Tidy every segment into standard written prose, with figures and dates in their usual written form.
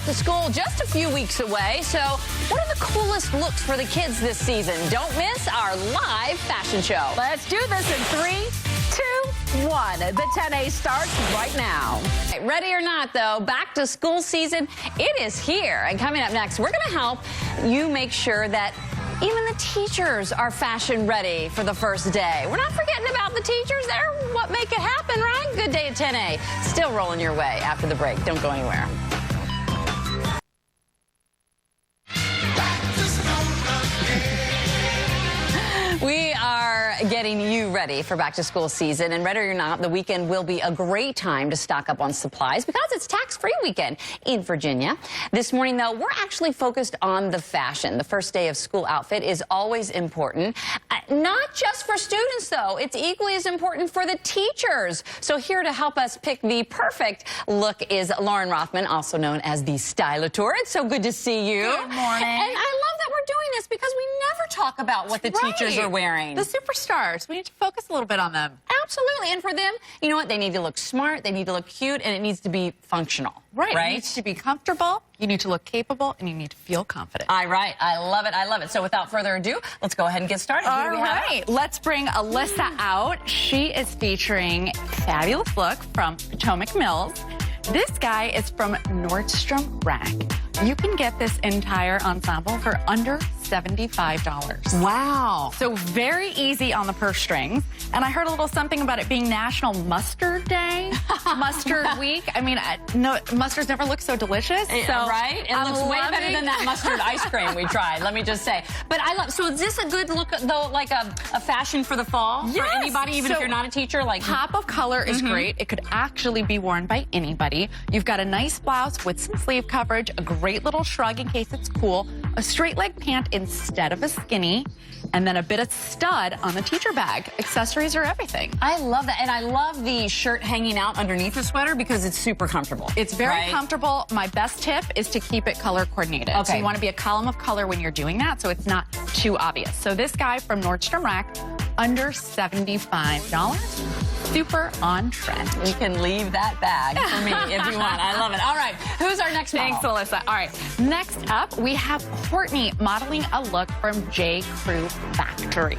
to school just a few weeks away, so what are the coolest looks for the kids this season? Don't miss our live fashion show. Let's do this in 3, 2, 1. The 10A starts right now. Ready or not, though, back to school season, it is here. And coming up next, we're going to help you make sure that even the teachers are fashion ready for the first day. We're not forgetting about the teachers. They're what make it happen, right? Good day at 10A. Still rolling your way after the break. Don't go anywhere. We are getting you ready for back to school season, and ready or not, the weekend will be a great time to stock up on supplies because it's tax-free weekend in Virginia. This morning, though, we're actually focused on the fashion. The first day of school outfit is always important, not just for students, though. It's equally as important for the teachers. So here to help us pick the perfect look is Lauren Rothman, also known as the Stylator. It's so good to see you. Good morning. And I love that we're doing this because we never talk about what the teachers are wearing. The superstars. We need to focus a little bit on them. Absolutely. And for them, you know what? They need to look smart, they need to look cute, and it needs to be functional. Right. It needs to be comfortable, you need to look capable, and you need to feel confident. Right. I love it. I love it. So without further ado, let's go ahead and get started. All right. Let's bring Alyssa out. She is featuring a fabulous look from Potomac Mills. This guy is from Nordstrom Rack. You can get this entire ensemble for under $75. Wow. So very easy on the purse strings. And I heard a little something about it being National Mustard Day, Mustard Week. I mean, no, mustards never look so delicious. Right? It looks way better than that mustard ice cream we tried, let me just say. But I love, so is this a good look, though, like a fashion for the fall? Yes. For anybody, even if you're not a teacher? Like pop of color is great. It could actually be worn by anybody. You've got a nice blouse with some sleeve coverage, a great little shrug in case it's cool, a straight leg pant instead of a skinny, and then a bit of stud on the teacher bag. Accessories are everything. I love that, and I love the shirt hanging out underneath the sweater because it's super comfortable. It's very comfortable. My best tip is to keep it color coordinated. Okay. So you want to be a column of color when you're doing that, so it's not too obvious. So this guy from Nordstrom Rack, under $75. Super on trend. You can leave that bag for me if you want. I love it. All right, who's our next model? Thanks, Alyssa. All right, next up, we have Courtney modeling a look from J.Crew Factory.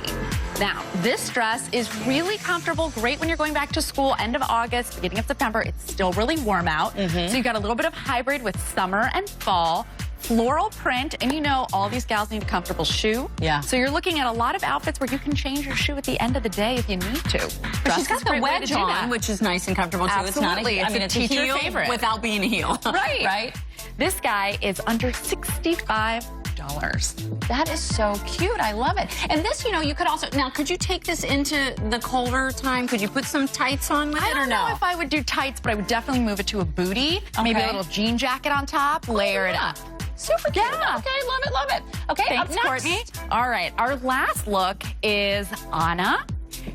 Now, this dress is really comfortable, great when you're going back to school, end of August, beginning of September. It's still really warm out. So you've got a little bit of hybrid with summer and fall. Floral print, and you know all these gals need a comfortable shoe. Yeah. So you're looking at a lot of outfits where you can change your shoe at the end of the day if you need to. But she's got the wedge on, which is nice and comfortable too. Absolutely. It's not it's a teacher favorite without being a heel. Right. Right. This guy is under $65. That is so cute. I love it. And this, you know, you could also, now, could you take this into the colder time? Could you put some tights on with it or no? I don't know if I would do tights, but I would definitely move it to a booty. Okay. Maybe a little jean jacket on top, layer it up. Super cute. Yeah. Okay, love it, love it. Okay, thanks, up next. Courtney. All right, our last look is Anna.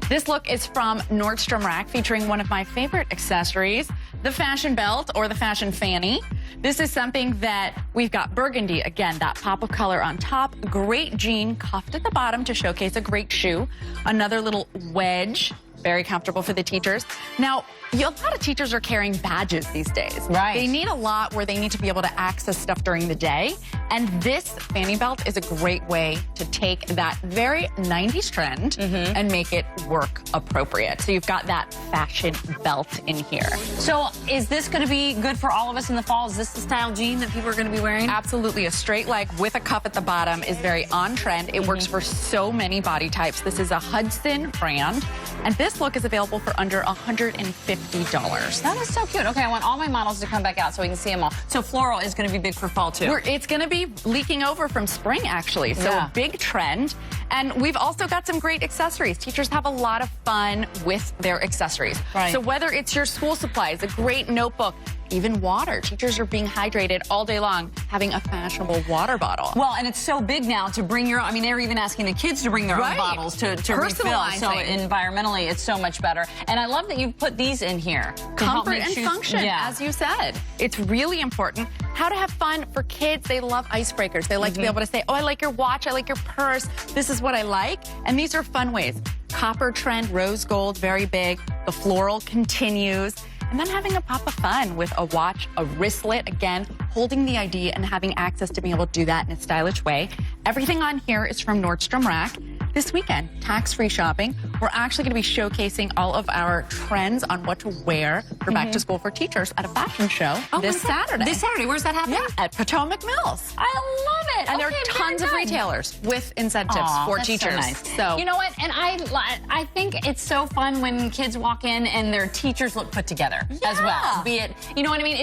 This look is from Nordstrom Rack, featuring one of my favorite accessories, the fashion belt or the fashion fanny. This is something that we've got burgundy, again, that pop of color on top, great jean cuffed at the bottom to showcase a great shoe, another little wedge, very comfortable for the teachers. Now, a lot of teachers are carrying badges these days. Right. They need a lot where they need to be able to access stuff during the day. And this fanny belt is a great way to take that very 90s trend and make it work appropriate. So you've got that fashion belt in here. So is this going to be good for all of us in the fall? Is this the style jean that people are going to be wearing? Absolutely. A straight leg with a cuff at the bottom is very on trend. It works for so many body types. This is a Hudson brand. And this look is available for under $150. That is so cute. Okay, I want all my models to come back out so we can see them all. So floral is going to be big for fall, too. It's going to be leaking over from spring, actually. So a big trend. And we've also got some great accessories. Teachers have a lot of fun with their accessories. Right. So whether it's your school supplies, a great notebook, even water. Teachers are being hydrated all day long, having a fashionable water bottle. Well, and it's so big now to bring your own. I mean, they're even asking the kids to bring their own bottles to refill. So environmentally, it's so much better. And I love that you put these in here. Comfort and function, as you said. It's really important. How to have fun for kids. They love icebreakers. They like to be able to say, oh, I like your watch, I like your purse. This is what I like. And these are fun ways. Copper trend, rose gold, very big. The floral continues. and then having a pop of fun with a watch, a wristlet, again, holding the ID and having access to be able to do that in a stylish way. Everything on here is from Nordstrom Rack. This weekend, tax-free shopping. We're actually going to be showcasing all of our trends on what to wear for back to school for teachers at a fashion show this Saturday. This Saturday, where's that happening? Yeah, at Potomac Mills. I love it. And there are tons of retailers with incentives for teachers. So nice. So you know what? And I think it's so fun when kids walk in and their teachers look put together as well. Be it, you know what I mean?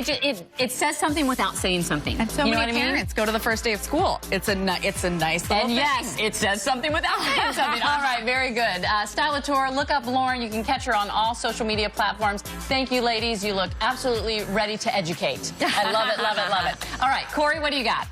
It says something without saying something. And so you know many what I mean? parents go to the first day of school. It's a nice little And thing. yes, it says something without saying something. All right, very good. Stylateur, look up Lauren. You can catch her on all social media platforms. Thank you, ladies. You look absolutely ready to educate. I love it, love it, love it. All right, Corey, what do you got?